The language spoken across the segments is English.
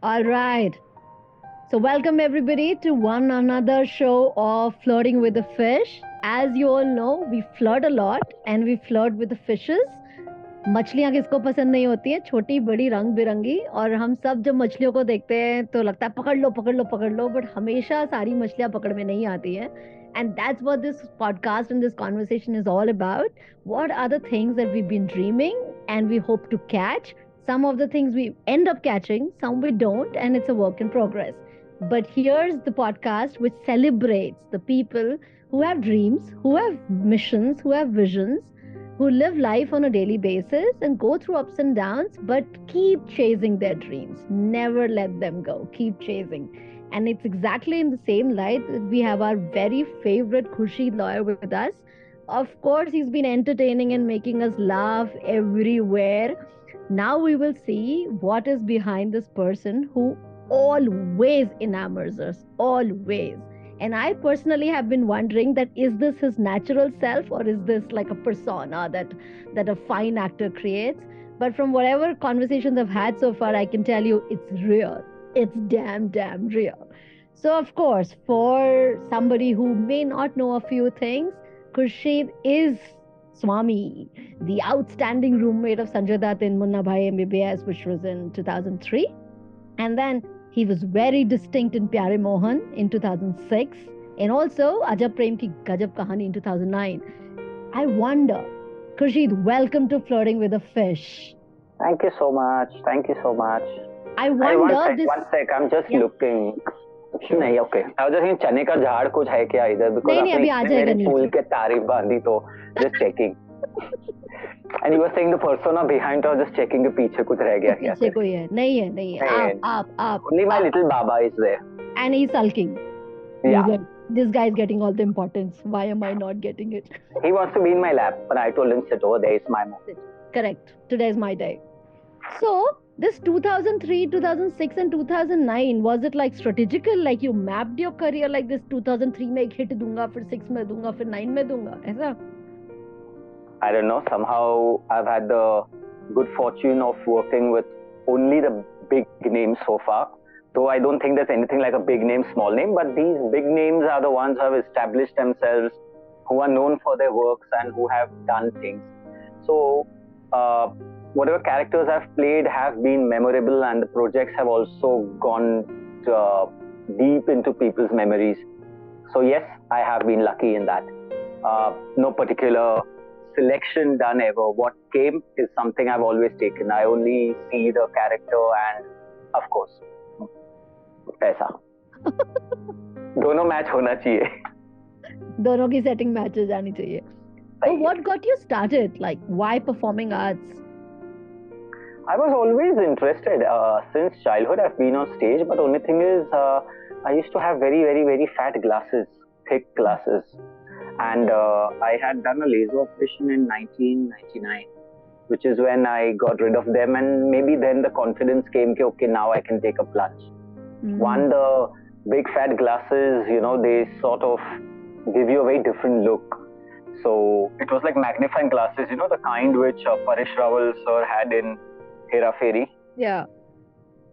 All right. So, welcome everybody to one another show of Flirting with the Fish. As you all know, we flirt a lot and we flirt with the fishes. मछलियां किसको पसंद नहीं होती है, छोटी बड़ी रंग बिरंगी। और हम सब जब मछलियों को देखते हैं तो लगता है पकड़ लो पकड़ लो पकड़ लो, बट हमेशा सारी मछलियां पकड़ में नहीं आती हैं. And that's what this podcast and this conversation is all about. What are the things that we've been dreaming and we hope to catch? Some of the things we end up catching, some we don't, and it's a work in progress. But here's the podcast which celebrates the people who have dreams, who have missions, who have visions, who live life on a daily basis and go through ups and downs, but keep chasing their dreams. Never let them go. Keep chasing. And it's exactly in the same light that we have our very favorite Khurshid Lawyer with us. Of course, he's been entertaining and making us laugh everywhere. Now we will see what is behind this person who always enamors us. Always. And I personally have been wondering that is this his natural self or is this like a persona that a fine actor creates? But from whatever conversations I've had so far, I can tell you it's real. It's damn real. So of course, for somebody who may not know a few things, Khurshid is Swami, the outstanding roommate of Sanjay Dutt in Munna Bhai MBBS, which was in 2003. And then he was very distinct in Pyare Mohan in 2006 and also Ajab Prem ki Ghazab Kahani in 2009. I wonder, Khurshid, welcome to Flirting with a Fish. Thank you so much. Thank you so much. I wonder one sec, I'm just looking. नहीं okay. I was just thinking चने का झाड़ कुछ है क्या इधर because नहीं अभी आ जाएगा नीचे. फूल के तारीफ बांधी तो just checking. And you were saying the persona behind her, just checking के पीछे कुछ रह गया क्या? पीछे कोई है? नहीं है. आप. Only my little Baba is there. And he's sulking. Yeah. He's like, this guy is getting all the importance. Why am I not getting it? He wants to be in my lap, but I told him sit over there. It's my moment. Correct. Today is my day. So this 2003, 2006 and 2009, was it like strategical? Like you mapped your career like this 2003 में एक hit दूंगा, फिर 6 में दूंगा, फिर 9 में दूंगा, ऐसा? I don't know. Somehow I've had the good fortune of working with only the big names so far. Though I don't think there's anything like a big name, small name, but these big names are the ones who have established themselves, who are known for their works and who have done things. So whatever characters I've played have been memorable and the projects have also gone deep into people's memories. So yes, I have been lucky in that. No particular selection done ever. What came is something I've always taken. I only see the character and of course पैसा दोनों match होना चाहिए दोनों की setting match हो जानी चाहिए. So what got you started? Like why performing arts? I was always interested since childhood. I've been on stage, but only thing is I used to have very fat glasses, thick glasses, and I had done a laser operation in 1999, which is when I got rid of them, and maybe then the confidence came that okay, now I can take a plunge. One, the big fat glasses, you know, they sort of give you a very different look. So it was like magnifying glasses, you know, the kind which Paresh Rawal sir had in Hera Fairy. Yeah.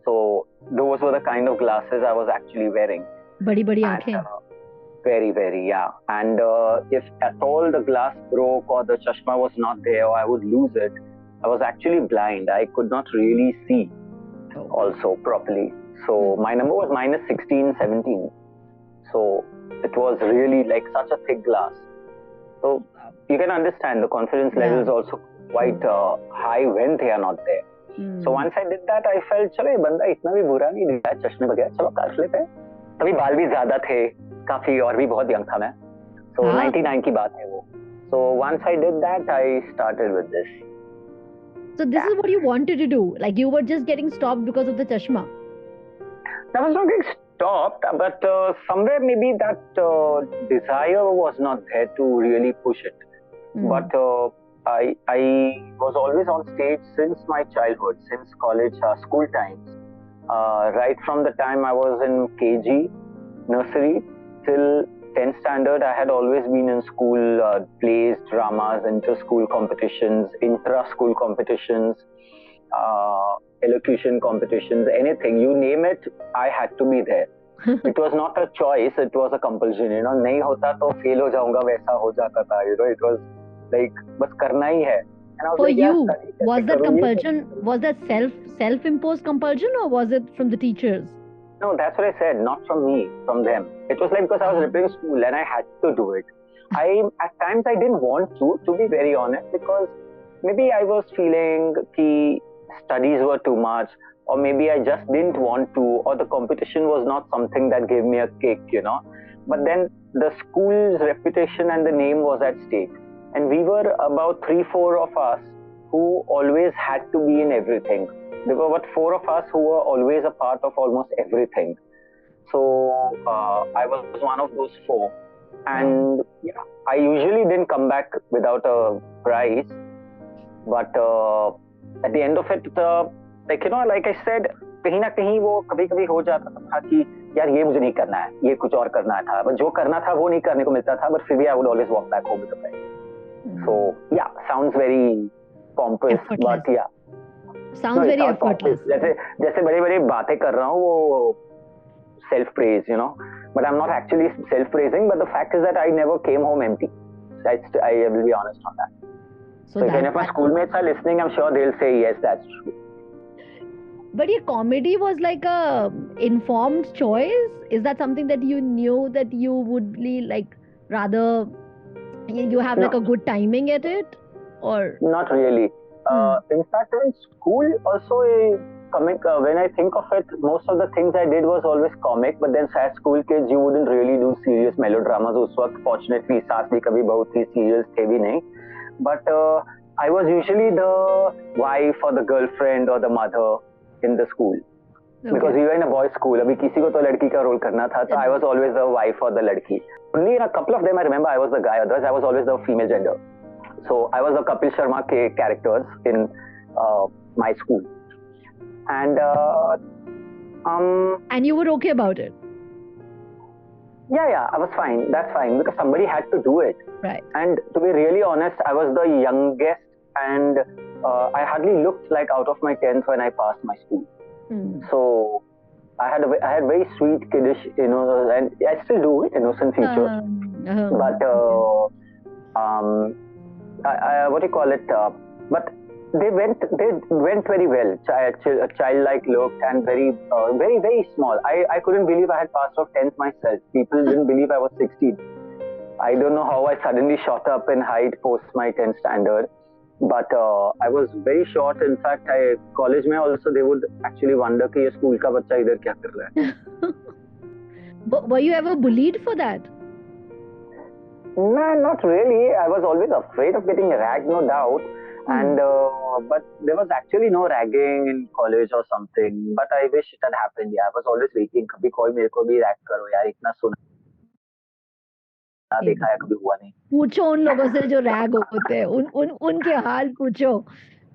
So those were the kind of glasses I was actually wearing. Badi aankhein. Very, yeah. And if at all the glass broke or the chashma was not there or I would lose it, I was actually blind. I could not really see also properly. So my number was minus 16, 17. So it was really like such a thick glass. So you can understand the confidence level is also quite high when they are not there. So once I did that, I felt चलो ये बंदा इतना भी बुरा नहीं दिखता है चश्मे बगैर, चलो कर लेते हैं. तभी बाल भी ज़्यादा थे, काफी और भी बहुत यंग था मैं. So 99 की बात है वो. So once I did that, I started with this. So this is what you wanted to do. Like you were just getting stopped because of the chashma. I was not getting stopped, but somewhere maybe that desire was not there to really push it. But I was always on stage since my childhood, since college, school times. Right from the time I was in KG, nursery, till 10th standard, I had always been in school plays, dramas, inter-school competitions, intra-school competitions. elocution competitions, anything, you name it, I had to be there. It was not a choice, it was a compulsion, नहीं होता तो fail हो जाऊंगा, वैसा हो जाता था, it was like, बस करना ही है. And I was For like, you, study was कैसे that करूँ ये? compulsion, was that self-imposed compulsion, or was it from the teachers? No, that's what I said, not from me, from them. It was like because I was repeating school and I had to do it. At times I didn't want to be very honest, because maybe I was feeling that studies were too much, or maybe I just didn't want to, or the competition was not something that gave me a kick, But then the school's reputation and the name was at stake. And we were about 3-4 of us who always had to be in everything. There were about 4 of us who were always a part of almost everything. So I was one of those 4. And I usually didn't come back without a prize. But at the end of it, like I said, कहीं ना कहीं वो कभी-कभी हो जाता था कि यार ये मुझे नहीं करना है, ये कुछ और करना था, but जो करना था वो नहीं करने को मिलता था, but फिर भी I would always walk back home with a prize. So yeah, sounds very pompous, effortless. But yeah. Sounds very effortless. जैसे बड़ी-बड़ी बातें कर रहा हूँ वो self praise, but I'm not actually self praising, but the fact is that I never came home empty. I will be honest on that. So if any of my schoolmates are listening, I'm sure they'll say yes, that's true. But your comedy was like a informed choice. Is that something that you knew that you would be like, rather you have like a good timing at it, or not really? In fact, in school also, when I think of it, most of the things I did was always comic. But then as school kids, you wouldn't really do serious melodramas. उस वक्त fortunately सास भी कभी बहुत ही serious थे भी नहीं. But I was usually the wife or the girlfriend or the mother in the school. Okay. Because we were in a boys' school. अभी किसी को तो लड़की का role करना था, so I was always the wife or the लड़की. Only in a couple of them I remember I was the guy. Otherwise I was always the female gender. So I was the Kapil Sharma characters in my school. And you were okay about it? Yeah, I was fine. That's fine, because somebody had to do it. Right. And to be really honest, I was the youngest, and I hardly looked like out of my 10th when I passed my school. So I had very sweet, kiddish, and I still do, innocent features. But what do you call it? But they went very well. Childlike look, and very very small. I couldn't believe I had passed off 10th myself. People didn't believe I was 16. I don't know how I suddenly shot up in height post my 10th standard. But I was very short. In fact, college में also they would actually wonder कि ये school का बच्चा इधर क्या कर रहा है. But were you ever bullied for that? No, not really. I was always afraid of getting ragged, no doubt. And but there was actually no ragging in college or something. But I wish it had happened. Yeah, I was always waiting. कभी कोई मेरे को भी rag करो यार, इतना सुना देखा है, कभी हुआ नहीं. पूछो उन लोगों से जो रैग होते हैं, उनके हाल पूछो,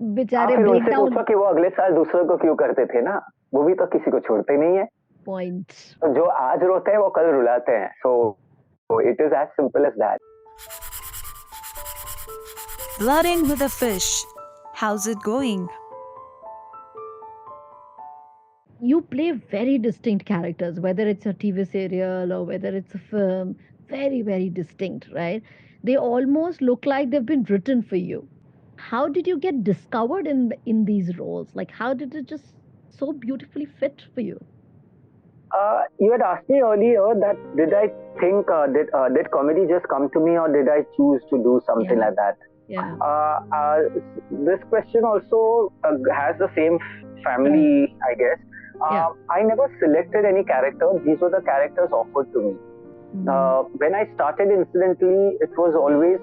बेचारे ब्रेक डाउन. पूछो कि वो अगले साल दूसरों को क्यों करते थे ना, वो भी तो किसी को छोड़ते नहीं है. Point. तो जो आज रोते हैं वो कल रुलाते हैं. So it is as simple as that. Flirting with a fish. How's it going? You play very distinct characters, whether it's a TV serial or whether it's a film. Very, very distinct, right? They almost look like they've been written for you. How did you get discovered in these roles? Like, how did it just so beautifully fit for you? You had asked me earlier that did I think did comedy just come to me, or did I choose to do something like that? Yeah. This question also has the same family, I guess. I never selected any character. These were the characters offered to me. When I started, incidentally, it was always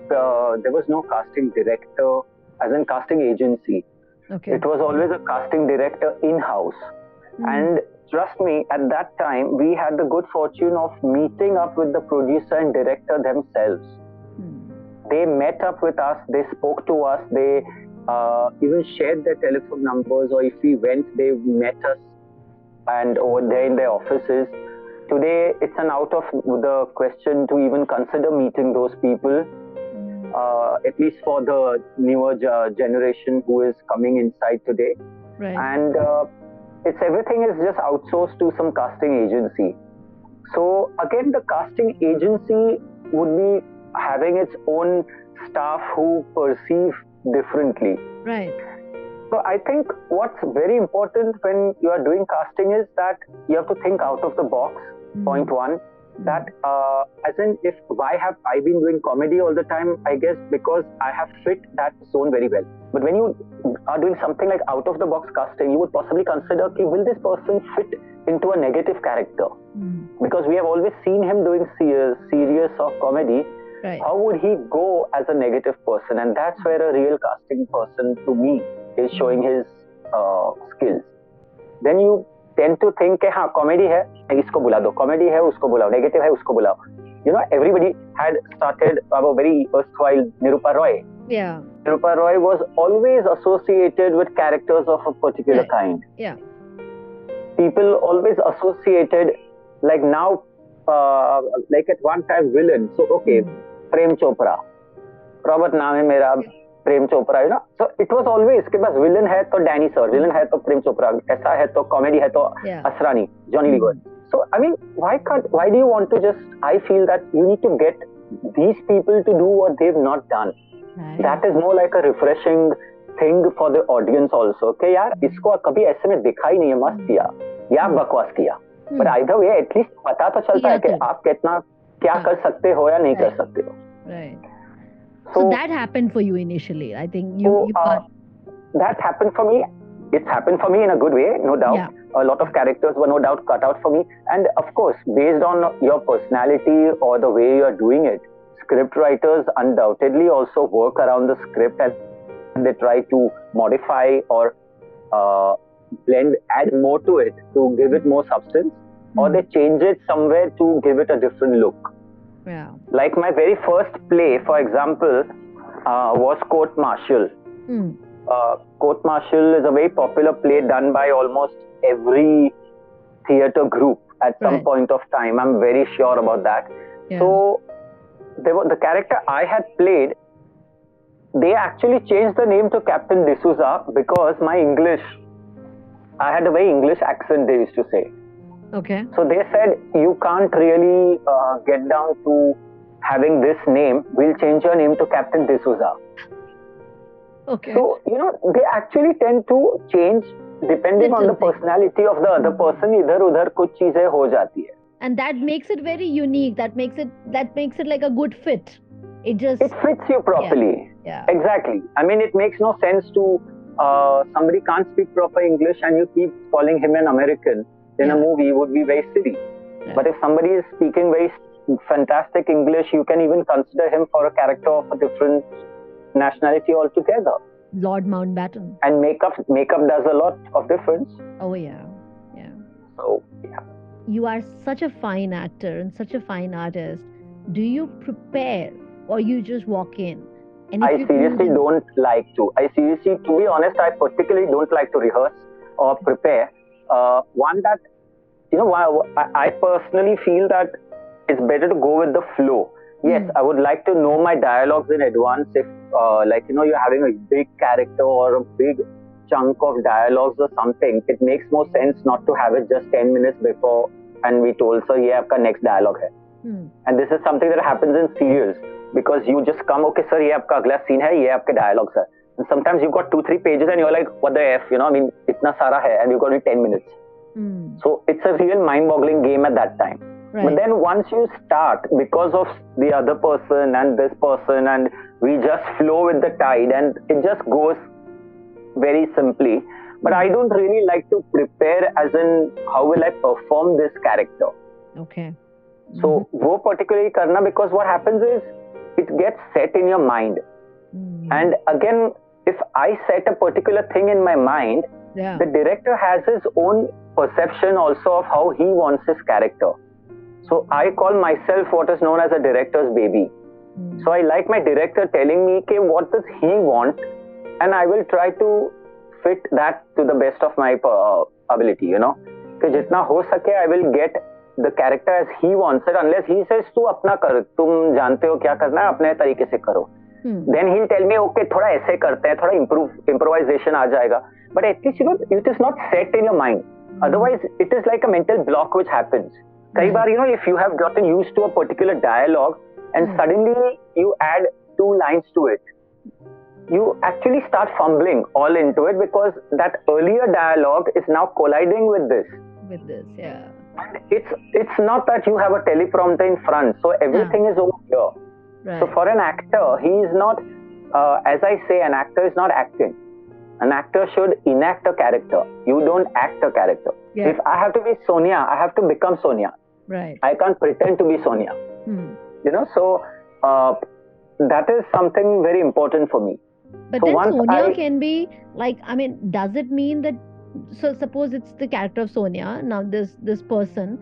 there was no casting director, as in casting agency. Okay. It was always a casting director in-house. And trust me, at that time, we had the good fortune of meeting up with the producer and director themselves. They met up with us, they spoke to us, they even shared their telephone numbers, or if we went, they met us and over there in their offices. Today, it's an out of the question to even consider meeting those people, at least for the newer generation who is coming inside today. Right. and it's everything is just outsourced to some casting agency. So again, the casting agency would be having its own staff who perceive differently. Right. So I think what's very important when you are doing casting is that you have to think out of the box. Point one, that as in, if why have I been doing comedy all the time? I guess because I have fit that zone very well. But when you are doing something like out of the box casting, you would possibly consider, okay, will this person fit into a negative character? Because we have always seen him doing serious or comedy. Right. How would he go as a negative person? And that's where a real casting person, to me, is showing his skills. Then you tend to think कि हाँ comedy है इसको बुला दो, comedy है उसको बुलाओ, negative है उसको बुलाओ. You know, everybody had started a very erstwhile Nirupa Roy. Yeah. Nirupa Roy was always associated with characters of a particular kind. Yeah. People always associated, like now, like at one time villain. So okay, Prem Chopra, Robert नाम है मेरा Prem Chopra, you know. So it was always कि बस villain है तो Danny Sir, villain है तो प्रेम चोपड़ा, ऐसा है तो comedy है तो Asrani, Johnny Lever. So I mean, why do you want to just? I feel that you need to get these people to do what they've not done. Right. That is more like a refreshing thing for the audience also. कि यार इसको कभी ऐसे में दिखा ही नहीं है, मस्त किया या बकवास किया. But either way, at least पता तो चलता है कि आप कितना क्या कर सकते हो या नहीं कर सकते हो. Right. So that happened for you initially. I think you that happened for me. It's happened for me in a good way, no doubt. Yeah. A lot of characters were no doubt cut out for me. And of course, based on your personality or the way you're doing it, script writers undoubtedly also work around the script and they try to modify or add more to it to give it more substance, or they change it somewhere to give it a different look. Yeah. Like my very first play, for example, was Court Martial. Court Martial is a very popular play done by almost every theatre group at some point of time. I'm very sure about that. Yeah. So the character I had played, they actually changed the name to Captain D'Souza because my English, I had a very English accent, they used to say. Okay. So they said, you can't really get down to having this name. We'll change your name to Captain D'Souza. Okay. So, you know, they actually tend to change depending on the personality of the other person. इधर-उधर कुछ चीजें हो जाती है. And that makes it very unique. That makes it like a good fit. It fits you properly. Yeah. Exactly. I mean, it makes no sense to somebody can't speak proper English and you keep calling him an American in a movie would be very silly. Yeah. But if somebody is speaking very fantastic English, you can even consider him for a character of a different nationality altogether. Lord Mountbatten. And makeup does a lot of difference. Oh yeah. Yeah. So yeah. You are such a fine actor and such a fine artist. Do you prepare or you just walk in? And I seriously don't like to. To be honest, I particularly don't like to rehearse or prepare. One that, you know, I personally feel that it's better to go with the flow. Yes, I would like to know my dialogues in advance if, like, you know, you're having a big character or a big chunk of dialogues or something. It makes more sense not to have it just 10 minutes before and we told, so yeah, aapka next dialogue hai. And this is something that happens in serials because you just come, okay, sir, ye aapka agla scene hai, ye aapke dialogues hai. And sometimes you've got 2-3 pages and you're like, what the F, you know, I mean, itna sara hai and you've got only 10 minutes. So it's a real mind-boggling game at that time. Right. But then once you start, because of the other person and this person, and we just flow with the tide and it just goes very simply. But I don't really like to prepare as in how will I perform this character. Okay. So wo particularly karna, because what happens is it gets set in your mind. And again, if I set a particular thing in my mind, the director has his own perception also of how he wants his character. So I call myself what is known as a director's baby. So I like my director telling me, okay, what does he want? And I will try to fit that to the best of my ability, you know. कि जितना हो सके, I will get the character as he wants it, unless he says, तू अपना कर, तुम जानते हो क्या करना है, अपने तरीके से करो. Then he'll tell me, okay, थोड़ा ऐसे करते हैं, थोड़ा improvisation आ जाएगा. but at least it is not set in your mind. Otherwise, it is like a mental block which happens. Kei baar, if you have gotten used to a particular dialogue and suddenly you add 2 lines to it, you actually start fumbling all into it because that earlier dialogue is now colliding with this. Yeah. And it's not that you have a teleprompter in front, so everything is over here. Right. So for an actor, he is not, as I say, an actor is not acting. An actor should enact a character. You don't act a character. Yeah. If I have to be Sonia, I have to become Sonia. Right. I can't pretend to be Sonia. So that is something very important for me. But so then Sonia can be like, does it mean that, so suppose it's the character of Sonia, now this person,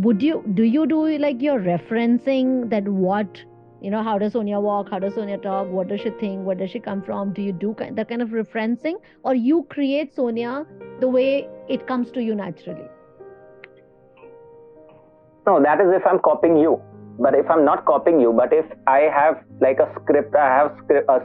do you do like you're referencing that what, how does Sonia walk, how does Sonia talk, what does she think, where does she come from? Do you do that kind of referencing, or you create Sonia the way it comes to you naturally? No, that is if I'm copying you. But if I'm not copying you, but if I have like a script, a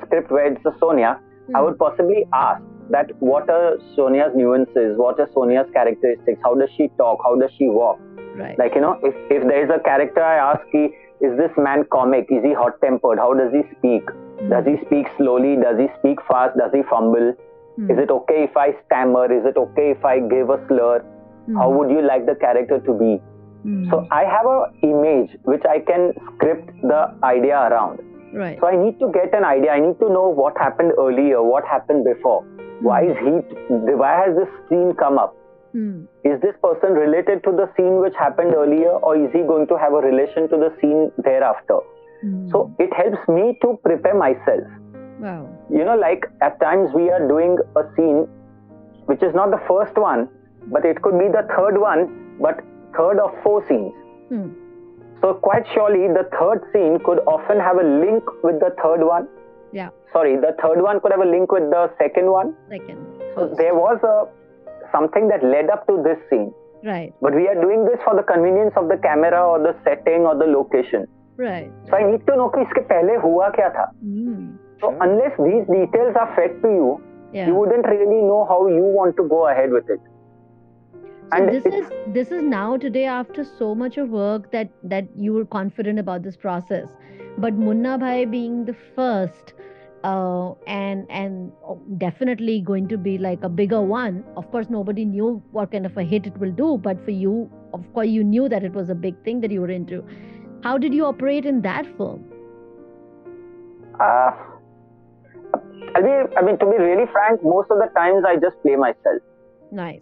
script where it's a Sonia, I would possibly ask that what are Sonia's nuances, what are Sonia's characteristics, how does she talk, how does she walk? Right. Like, if there is a character, I ask, is this man comic? Is he hot-tempered? How does he speak? Does he speak slowly? Does he speak fast? Does he fumble? Is it okay if I stammer? Is it okay if I give a slur? How would you like the character to be? So I have an image which I can script the idea around. Right. So I need to get an idea. I need to know what happened earlier, what happened before. Why has this scene come up? Is this person related to the scene which happened earlier, or is he going to have a relation to the scene thereafter? So it helps me to prepare myself. Wow. Like at times we are doing a scene which is not the first one, but it could be the third one, but third of 4 scenes. So quite surely the third scene could often have a link with the third one. Yeah. Sorry, the third one could have a link with the second one. So there was something that led up to this scene. Right. But we are doing this for the convenience of the camera or the setting or the location. Right. So I need to know कि इसके पहले हुआ क्या था. So unless these details are fed to you, you wouldn't really know how you want to go ahead with it. So and this is now today, after so much of work, that you were confident about this process. But Munna Bhai being the first, and definitely going to be like a bigger one. Of course, nobody knew what kind of a hit it will do, but for you, of course, you knew that it was a big thing that you were into. How did you operate in that film? To be really frank, most of the times I just play myself. Nice.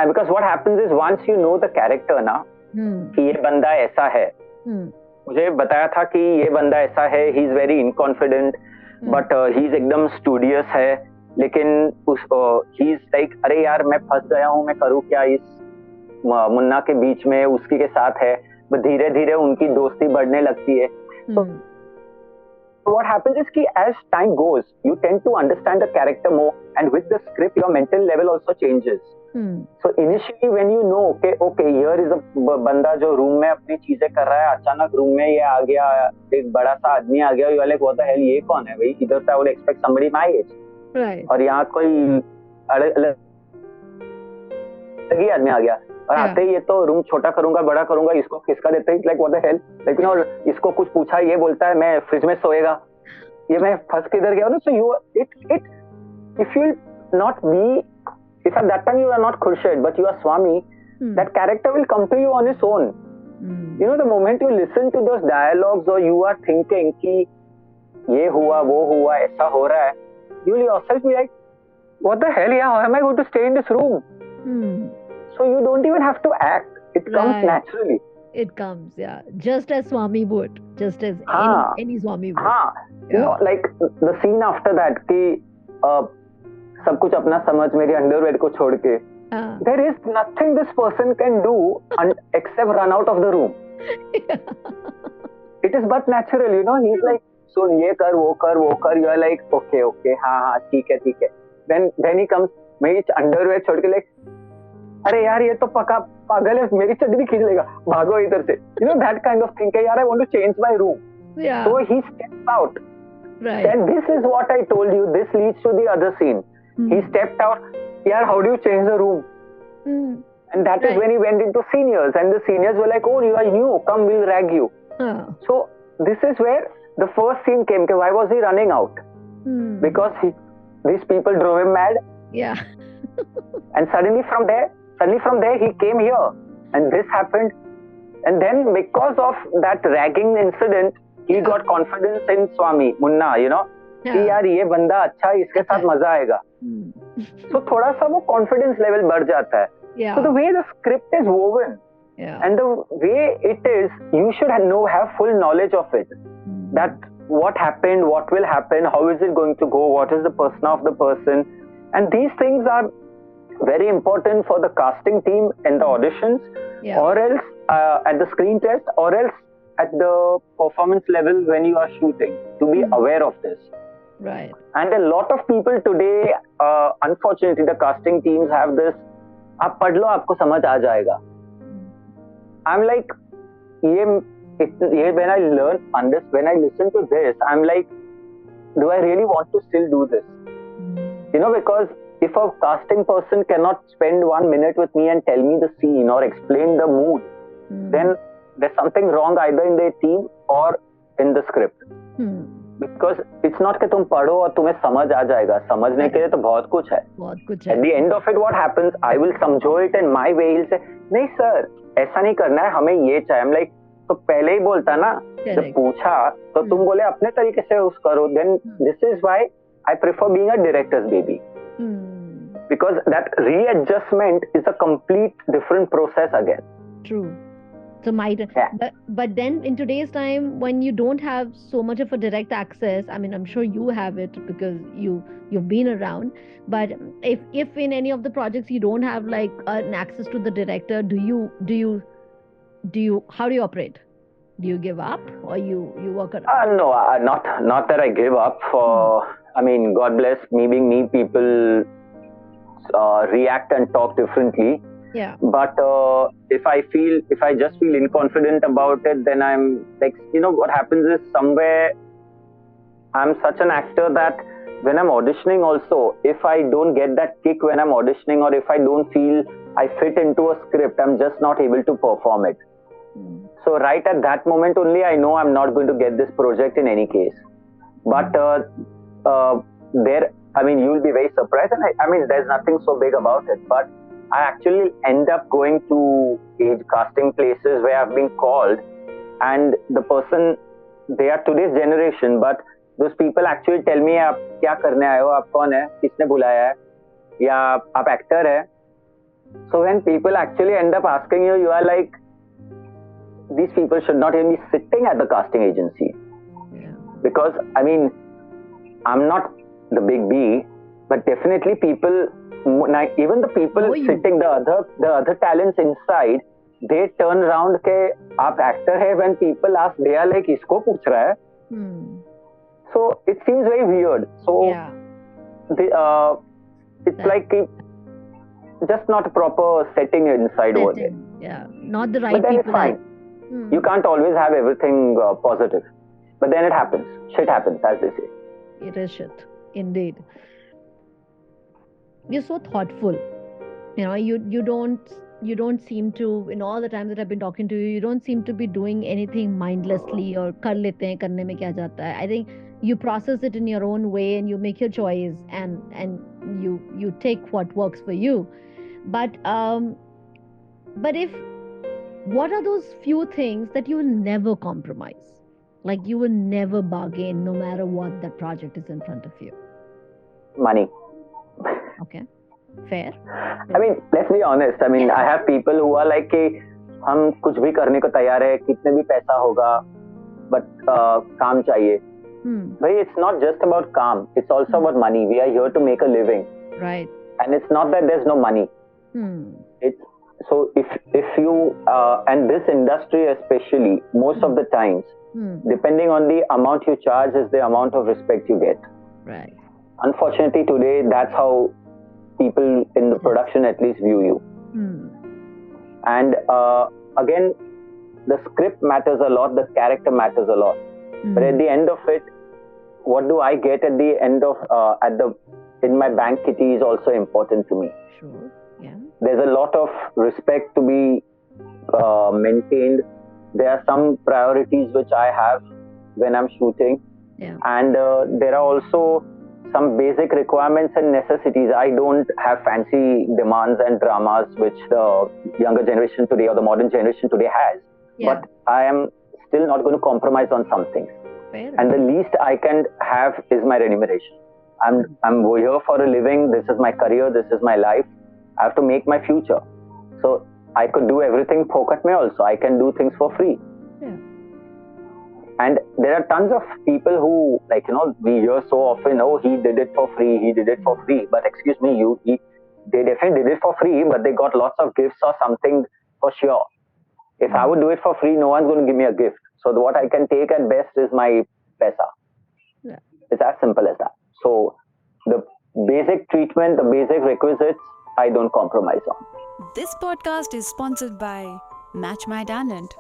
Because what happens is, once you know the character ना, कि ये बंदा ऐसा है, मुझे बताया था कि ये बंदा ऐसा है, he is very inconfident, but he is एकदम studious है, लेकिन he is like, अरे यार मैं फंस गया हूँ, मैं करूँ क्या इस मुन्ना के बीच में, उसकी के साथ है, but धीरे धीरे उनकी दोस्ती बढ़ने लगती है. So what happens is कि as time goes, you tend to understand the character more, and with the script, your mental level also changes. So initially, when you know, okay, here is a बंदा जो room में अपनी चीजें कर रहा है, अचानक रूम में ये आ गया, एक बड़ा सा आदमी आ गया, you are like, what the hell, ये कौन है भाई? इधर से I would expect somebody my age. Right. और यहाँ कोई अलग ही आदमी आ गया, और आते ही ये तो रूम छोटा करूंगा, बड़ा करूंगा, इसको खिसका देते हैं, like what the hell, लेकिन और इसको कुछ पूछा, ये बोलता है मैं फ्रिज में सोएगा, ये मैं फंस किधर गया ना. So if you not be, if at that time you are not Khurshid but you are Swami, that character will come to you on its own. The moment you listen to those dialogues, or you are thinking कि ये हुआ, वो हुआ, ऐसा हो रहा है, you will yourself be like, what the hell, how am I going to stay in this room? So you don't even have to act. It comes naturally. It comes, just as Swami would, just as any Swami would. Like the scene after that, कि सब कुछ अपना समझ मेरी underwear को छोड़ के, there is nothing this person can do except run out of the room. It is but natural, he's like, so ये कर, वो कर, वो कर, you are like, okay, हाँ, ठीक है. Then he comes, मेरी अंडरवेयर छोड़ के like, अरे यार ये तो पक्का पागल है, मेरी चड्डी खींच लेगा, भागो इधर से. That kind of thing, यार I want to change my room. So he steps out. Right. Then this is what I told you, this leads to the other scene. He stepped out. Yeah, how do you change the room? And that is when he went into seniors, and the seniors were like, "Oh, you are new. Come, we'll rag you." So this is where the first scene came. Why was he running out? Because these people drove him mad. Yeah. And suddenly from there, he came here, and this happened. And then because of that ragging incident, he got confidence in Swami, Munna, कि यार ये बंदा अच्छा है, इसके साथ मजा आएगा. So थोड़ा सा वो confidence level बढ़ जाता है. So the way the script is woven, and the way it is, you should have full knowledge of it. That what happened, what will happen, how is it going to go, what is the persona of the person, and these things are very important for the casting team in the auditions, or else at the screen test, or else at the performance level when you are shooting, to be aware of this. Right. And a lot of people today, unfortunately, the casting teams have this, आप पढ़ लो आपको समझ आ जाएगा. I'm like, when I listen to this, I'm like, do I really want to still do this? Because if a casting person cannot spend 1 minute with me and tell me the scene or explain the mood, then there's something wrong either in their team or in the script. Because it's not कि तुम पढ़ो और तुम्हें समझ आ जाएगा. समझने के लिए तो बहुत कुछ है. At the end of it, what happens? I will समझो it in my way. He'll say, नहीं sir, ऐसा नहीं करना है, हमें ये चाहिए. I'm like, तो पहले ही बोलता ना. जब पूछा तो तुम बोले अपने तरीके से उस करो. Then this is why I prefer being a director's baby. Because that readjustment is a complete different process again. True. So but then in today's time, when you don't have so much of a direct access, I mean, I'm sure you have it because you've been around. But if in any of the projects you don't have like an access to the director, how do you operate? Do you give up or you work around? No, not that I give up. I mean, God bless me being me. People react and talk differently. Yeah. But if I just feel inconfident about it, then I'm like, what happens is somewhere I'm such an actor that when I'm auditioning also, if I don't get that kick when I'm auditioning, or if I don't feel I fit into a script, I'm just not able to perform it. So right at that moment only, I know I'm not going to get this project in any case. But you'll be very surprised. And I mean, there's nothing so big about it. But I actually end up going to age casting places where I've been called, and the person, they are today's generation, but those people actually tell me, आप क्या करने आए हो, आप कौन है, किसने बुलाया है, या आप actor है. So when people actually end up asking you, you are like, these people should not even be sitting at the casting agency. Because, I mean, I'm not the big B, but definitely people, even the people sitting, the other talents inside, they turn around के आप actor है. When people ask, they are like, इसको पूछ रहा है. So it seems very weird. So it's like just not a proper setting inside over there. Yeah, not the right but then people. It's fine. You can't always have everything positive. But then it happens. Shit happens, as they say. It is shit, indeed. You're so thoughtful. You don't seem to, in all the times that I've been talking to you, you don't seem to be doing anything mindlessly or कर लेते हैं, करने में क्या जाता है. I think you process it in your own way and you make your choice and you take what works for you. But what are those few things that you will never compromise? Like you will never bargain no matter what that project is in front of you? Money. Okay. Fair. I mean, let's be honest. I mean, I have people who are like कि हम कुछ भी करने को तैयार है, कितने भी पैसा होगा, but काम चाहिए. But it's not just about काम. It's also about money. We are here to make a living. Right. And it's not that there's no money. It's so if you and this industry especially, most of the times, depending on the amount you charge is the amount of respect you get. Right. Unfortunately, today that's how people in the production at least view you. And again, the script matters a lot, the character matters a lot. But at the end of it, what do I get at the end of in my bank kitty is also important to me. Sure. Yeah. There's a lot of respect to be maintained. There are some priorities which I have when I'm shooting. Yeah. And there are also some basic requirements and necessities. I don't have fancy demands and dramas which the younger generation today or the modern generation today has. Yeah. But I am still not going to compromise on some things. Fair And the least I can have is my remuneration. I'm here for a living. This is my career. This is my life. I have to make my future. So I could do everything pocket mein also. I can do things for free. Yeah. And there are tons of people who, like, we hear so often, oh, he did it for free, he did it for free. But excuse me, they definitely did it for free, but they got lots of gifts or something for sure. If I would do it for free, no one's going to give me a gift. So what I can take at best is my paisa. Yeah. It's as simple as that. So the basic treatment, the basic requisites, I don't compromise on. This podcast is sponsored by Match My Talent.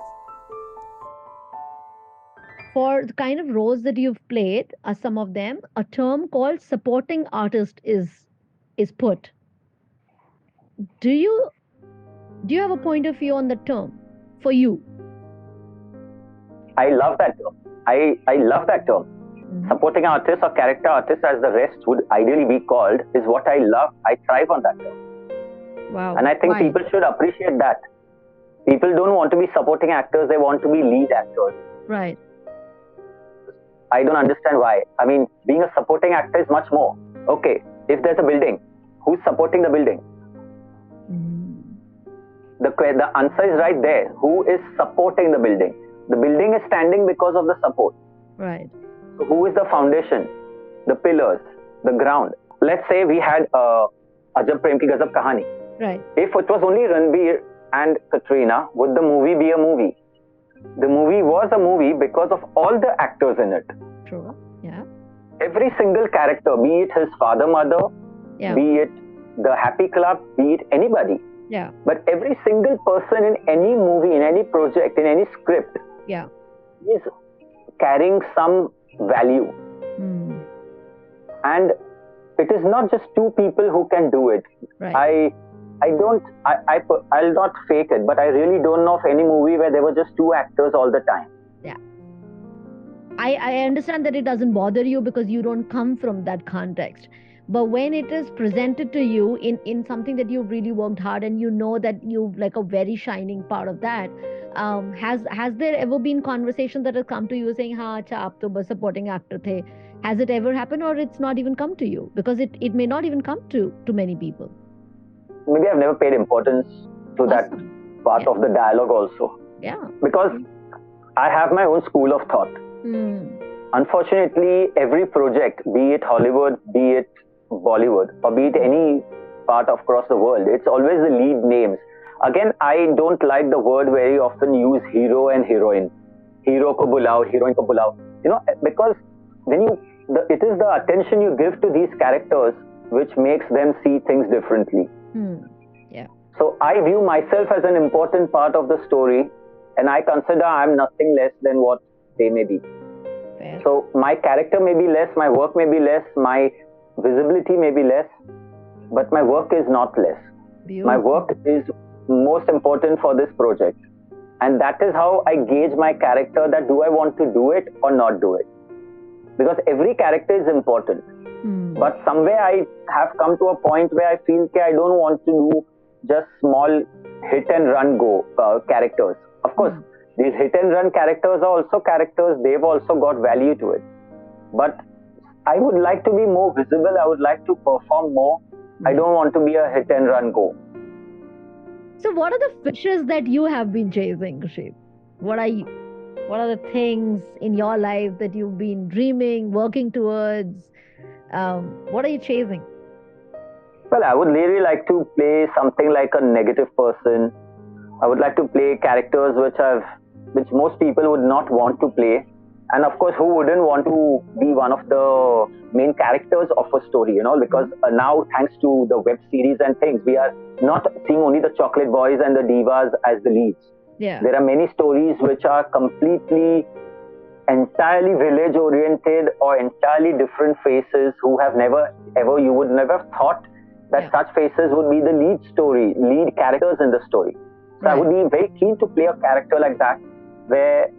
For the kind of roles that you've played, some of them, a term called supporting artist is put. Do you have a point of view on the term for you? I love that term. I love that term. Mm-hmm. Supporting artist or character artist, as the rest would ideally be called, is what I love. I thrive on that term. Wow. And I think people should appreciate that. People don't want to be supporting actors, they want to be lead actors. Right. I don't understand why. I mean, being a supporting actor is much more. Okay, if there's a building, who's supporting the building? The answer is right there. Who is supporting the building? The building is standing because of the support. Right. So who is the foundation, the pillars, the ground? Let's say we had Ajab Prem ki Ghazab Kahani. Right. If it was only Ranbir and Katrina, would the movie be a movie? The movie was a movie because of all the actors in it. True. Yeah. Every single character, be it his father, mother, be it the happy club, be it anybody. Yeah. But every single person in any movie, in any project, in any script, is carrying some value. And it is not just two people who can do it. Right. I'll not fake it, but I really don't know of any movie where there were just two actors all the time. Yeah. I understand that it doesn't bother you because you don't come from that context. But when it is presented to you in something that you've really worked hard and you know that you've like a very shining part of that, has there ever been conversation that has come to you saying, "Ha, acha, aap to bas supporting actor the"? Has it ever happened, or it's not even come to you? Because it may not even come to many people. Maybe I've never paid importance to that part of the dialogue also. Yeah. Because I have my own school of thought. Unfortunately, every project, be it Hollywood, be it Bollywood, or be it any part across the world, it's always the lead names. Again, I don't like the word very often use hero and heroine. Hero ko bulao, heroine ko bulao. Because when it is the attention you give to these characters which makes them see things differently. Yeah. So I view myself as an important part of the story, and I consider I'm nothing less than what they may be. Fair. So my character may be less, my work may be less, my visibility may be less, but my work is not less. Beautiful. My work is most important for this project. And that is how I gauge my character, that do I want to do it or not do it. Because every character is important. But somewhere I have come to a point where I feel that I don't want to do just small hit and run characters. Of course, these hit and run characters are also characters, they've also got value to it. But I would like to be more visible, I would like to perform more. I don't want to be a hit and run go. So what are the fishes that you have been chasing, Khurshid? What are the things in your life that you've been dreaming, working towards? What are you chasing? Well, I would really like to play something like a negative person. I would like to play characters which most people would not want to play. And of course, who wouldn't want to be one of the main characters of a story, because now, thanks to the web series and things, we are not seeing only the chocolate boys and the divas as the leads. Yeah. There are many stories which are completely entirely village oriented or entirely different faces who have never ever, you would never have thought that such faces would be the lead characters in the story. So I would be very keen to play a character like that where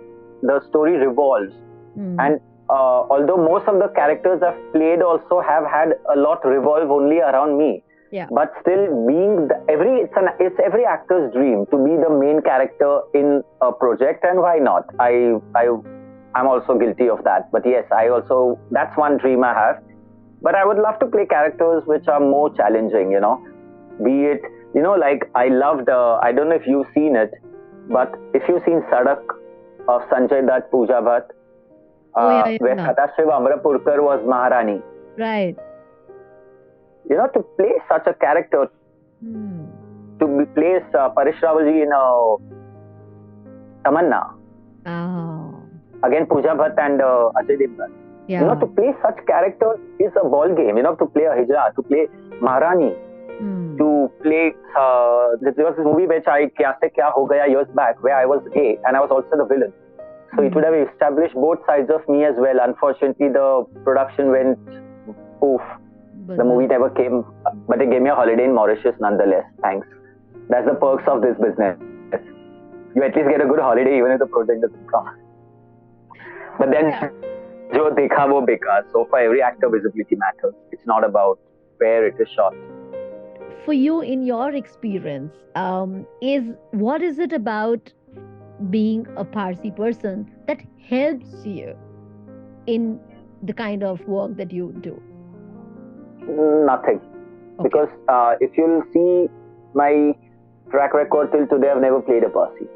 the story revolves. And although most of the characters I've played also have had a lot revolve only around me, but still being it's every actor's dream to be the main character in a project, and why not? I'm also guilty of that. But yes, that's one dream I have. But I would love to play characters which are more challenging, be it, like I loved, I don't know if you've seen it, but if you've seen Sadak of Sanjay Dutt, Pooja Bhatt, where Satashiva Amrapurkar was Maharani. Right. To play such a character, to replace Parish Rawalji in Tamanna. Oh. Again, Pooja Bhatt and Ajay Devgan. To play such characters is a ball game. To play a Hijra, to play Maharani, to play. There was this movie which Kya Se Kya Ho Gaya years back, where I was gay and I was also the villain. So it would have established both sides of me as well. Unfortunately, the production went poof. The movie never came, but it gave me a holiday in Mauritius nonetheless. Thanks. That's the perks of this business. You at least get a good holiday even if the project doesn't come. But then, jo dekha wo beka. So for every actor, visibility matters. It's not about where it is shot. For you, in your experience, what is it about being a Parsi person that helps you in the kind of work that you do? Nothing. Okay. Because if you'll see my track record till today, I've never played a Parsi.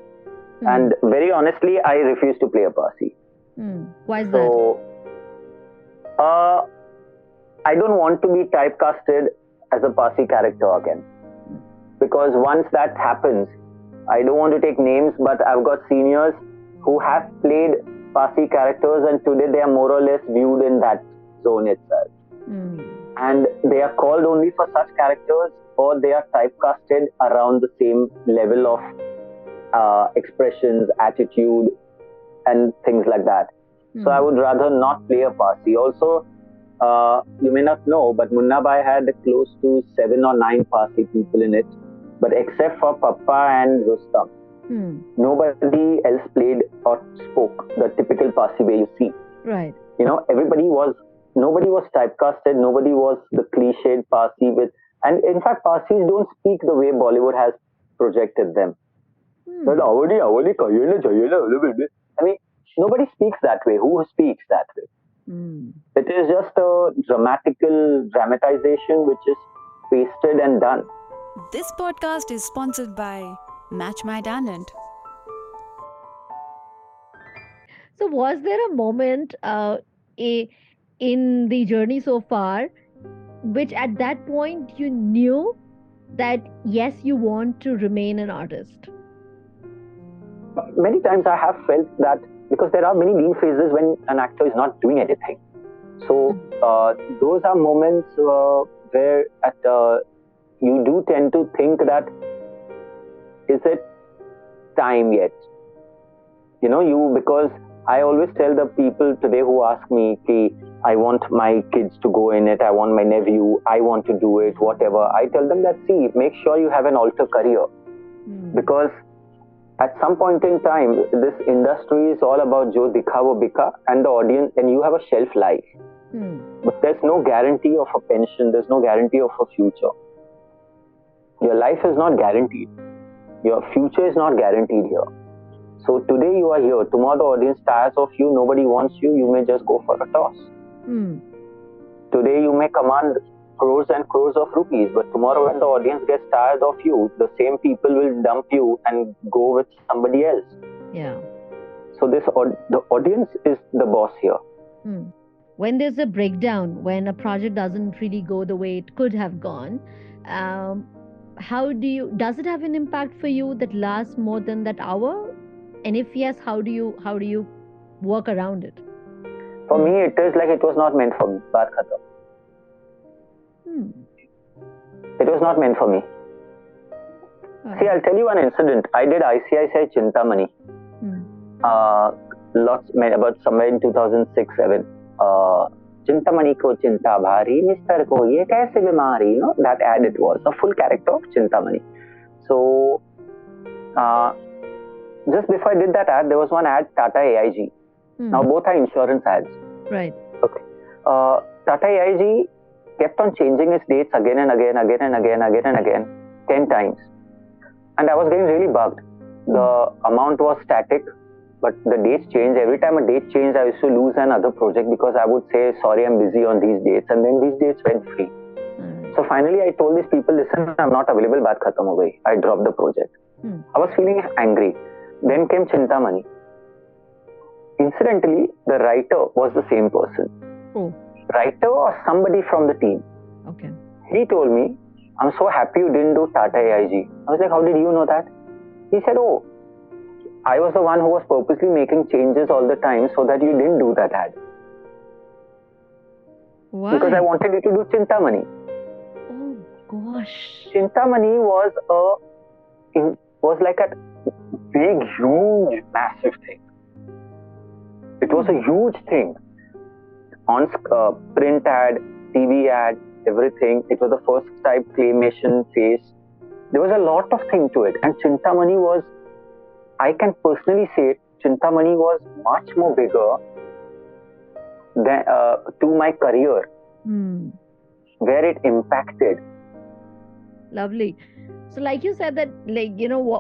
And very honestly, I refuse to play a Parsi. Why is that? I don't want to be typecasted as a Parsi character again. Because once that happens, I don't want to take names, but I've got seniors who have played Parsi characters and today they are more or less viewed in that zone itself. And they are called only for such characters, or they are typecasted around the same level of expressions, attitude, and things like that. So I would rather not play a Parsi. Also, you may not know, but Munna Bhai had close to 7 or 9 Parsi people in it. But except for Papa and Rustam, nobody else played or spoke the typical Parsi way you see. Right. Nobody was typecasted, nobody was the cliched Parsi with, and in fact, Parsis don't speak the way Bollywood has projected them. I mean, nobody speaks that way. Who speaks that way? It is just a dramatization which is pasted and done. This podcast is sponsored by Match My Talent. So was there a moment in the journey so far which at that point you knew that yes, you want to remain an artist? Many times I have felt that, because there are many lean phases when an actor is not doing anything. So those are moments where you do tend to think that, is it time yet? Because I always tell the people today who ask me, I want my kids to go in it, I want my nephew, I want to do it, whatever. I tell them that, make sure you have an alter career. Because at some point in time, this industry is all about jo dikha wo bika, and the audience, and you have a shelf life. But there's no guarantee of a pension, there's no guarantee of a future. Your life is not guaranteed. Your future is not guaranteed here. So today you are here, tomorrow the audience tires of you, nobody wants you, you may just go for a toss. Today you may command crores and crores of rupees, but tomorrow when the audience gets tired of you, the same people will dump you and go with somebody else. Yeah. So the audience is the boss here. When there's a breakdown, when a project doesn't really go the way it could have gone, does it have an impact for you that lasts more than that hour? And if yes, how do you work around it? For me, it is like it was not meant for me. Baat khatam. It was not meant for me. See, I'll tell you one incident. I did ICICI Chintamani. about somewhere in 2006-7. Chintamani ko chinta bhari, Mister ko ye kaise bimari. That ad it was a full character of Chintamani. So just before I did that ad, there was one ad, Tata AIG. Now both are insurance ads. Right. Okay. Tata AIG kept on changing its dates again and again, 10 times. And I was getting really bugged. The amount was static, but the dates changed. Every time a date changed, I used to lose another project because I would say, sorry, I'm busy on these dates. And then these dates went free. So finally, I told these people, listen, I'm not available, baat khatam ho gayi. I dropped the project. I was feeling angry. Then came Chintamani. Incidentally, the writer was the same person. Writer or somebody from the team. Okay. He told me, I'm so happy you didn't do Tata AIG. I was like, how did you know that? He said, oh, I was the one who was purposely making changes all the time so that you didn't do that ad. Why? Because I wanted you to do Chintamani. Oh gosh. Chintamani was like a big, huge, massive thing. It was a huge thing. On print ad, TV ad, everything. It was the first type claymation phase. There was a lot of thing to it. And Chintamani was, I can personally say it, Chintamani was much more bigger than, to my career, where it impacted. Lovely. So like you said that,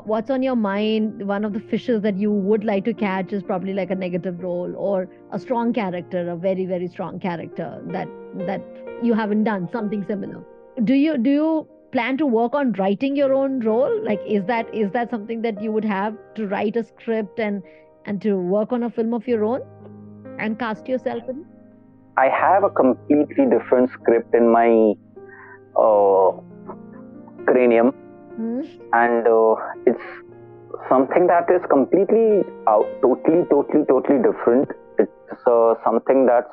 what's on your mind, one of the fishes that you would like to catch is probably like a negative role or a strong character, a very, very strong character that you haven't done something similar. Do you plan to work on writing your own role? Like, is that something that you would have to write a script and to work on a film of your own and cast yourself in? I have a completely different script in my cranium. And it's something that is completely totally different. It's something that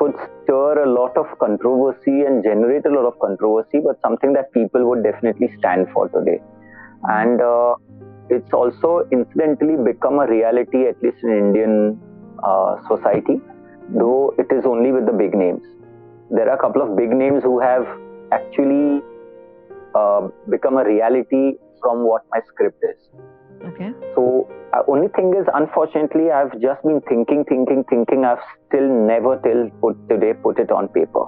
would stir a lot of controversy and generate a lot of controversy, but something that people would definitely stand for today. And it's also incidentally become a reality, at least in Indian society, though it is only with the big names. There are a couple of big names who have actually become a reality from what my script is. Okay. So only thing is, unfortunately, I've just been thinking. I've still never till today put it on paper.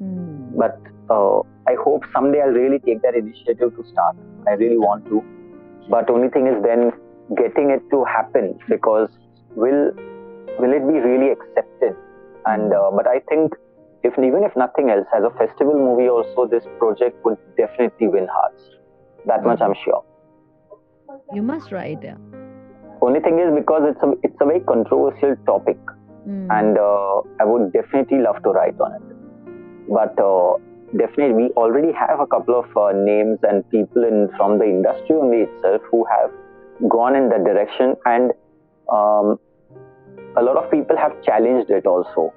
But I hope someday I'll really take that initiative to start. I really want to. But only thing is then getting it to happen, because will it be really accepted? And but I think even if nothing else, as a festival movie also, this project would definitely win hearts. That much I'm sure. You must write, yeah. Only thing is, because it's a very controversial topic, and I would definitely love to write on it. But definitely, we already have a couple of names and people from the industry only itself who have gone in that direction, and a lot of people have challenged it also.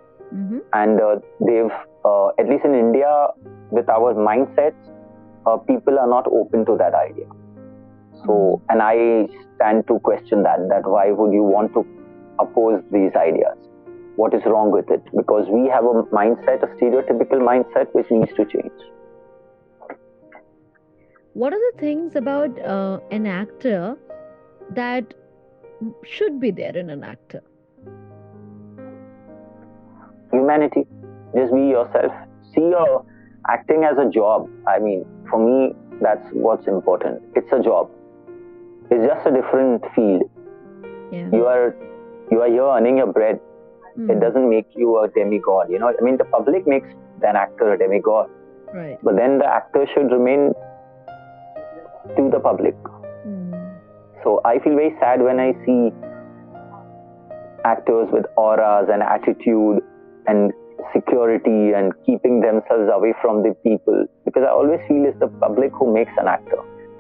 And they've, at least in India, with our mindsets, people are not open to that idea. So, and I stand to question that why would you want to oppose these ideas? What is wrong with it? Because we have a mindset, a stereotypical mindset, which needs to change. What are the things about an actor that should be there in an actor? Humanity. Just be yourself. See your acting as a job. I mean, for me, that's what's important. It's a job. It's just a different field. Yeah. You are here earning your bread. It doesn't make you a demigod. I mean, the public makes an actor a demigod. Right. But then the actor should remain to the public. So I feel very sad when I see actors with auras and attitude and security and keeping themselves away from the people, because I always feel it's the public who makes an actor.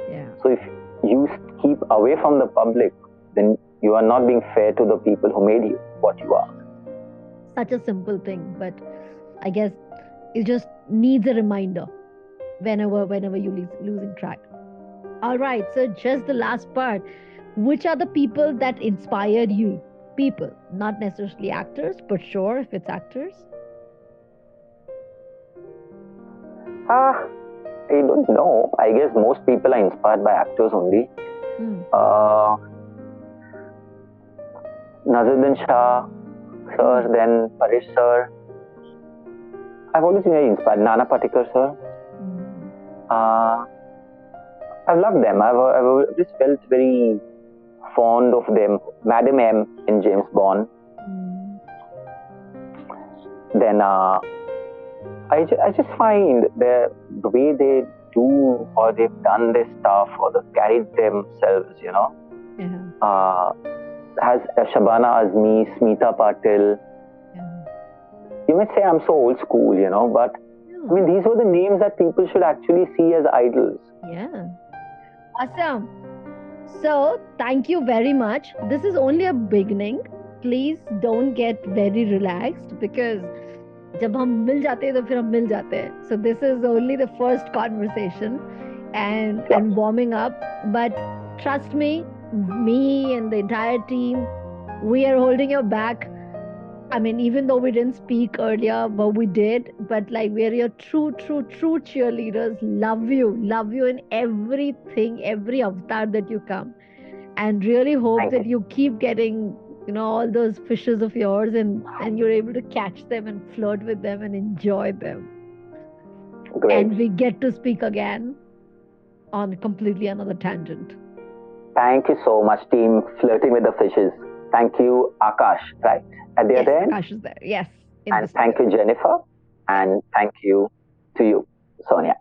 Yeah. So if you keep away from the public, then you are not being fair to the people who made you what you are. Such a simple thing, but I guess it just needs a reminder whenever you losing track. All right, so just the last part. which are the people that inspired you? People, not necessarily actors, but sure, if it's actors. I don't know. I guess most people are inspired by actors only. Nazuddin Shah sir, then Paresh sir. I've always been very inspired. Nana Patekar sir. I've loved them. I've just felt very fond of them. Madam M in James Bond. Then I just find the way they do or they've done their stuff or they've carried themselves, has Shabana Azmi, Smita Patil. You may say I'm so old school, but I mean, these were the names that people should actually see as idols. Yeah. Awesome. So, thank you very much. This is only a beginning. Please don't get very relaxed because जब हम मिल जाते हैं तो फिर हम मिल जाते हैं. So this is only the first conversation and warming up. But trust me and the entire team, we are holding your back. I mean, even though we didn't speak earlier, but we did. But like, we're your true cheerleaders. Love you in everything, every avatar that you come, and really hope that you keep getting, all those fishes of yours, and you're able to catch them and flirt with them and enjoy them. Great. And we get to speak again on completely another tangent. Thank you so much, team Flirting with the Fishes. Thank you, Akash, right? At the other end? Akash is there, yes. And thank you, Jennifer. And thank you to you, Sonia.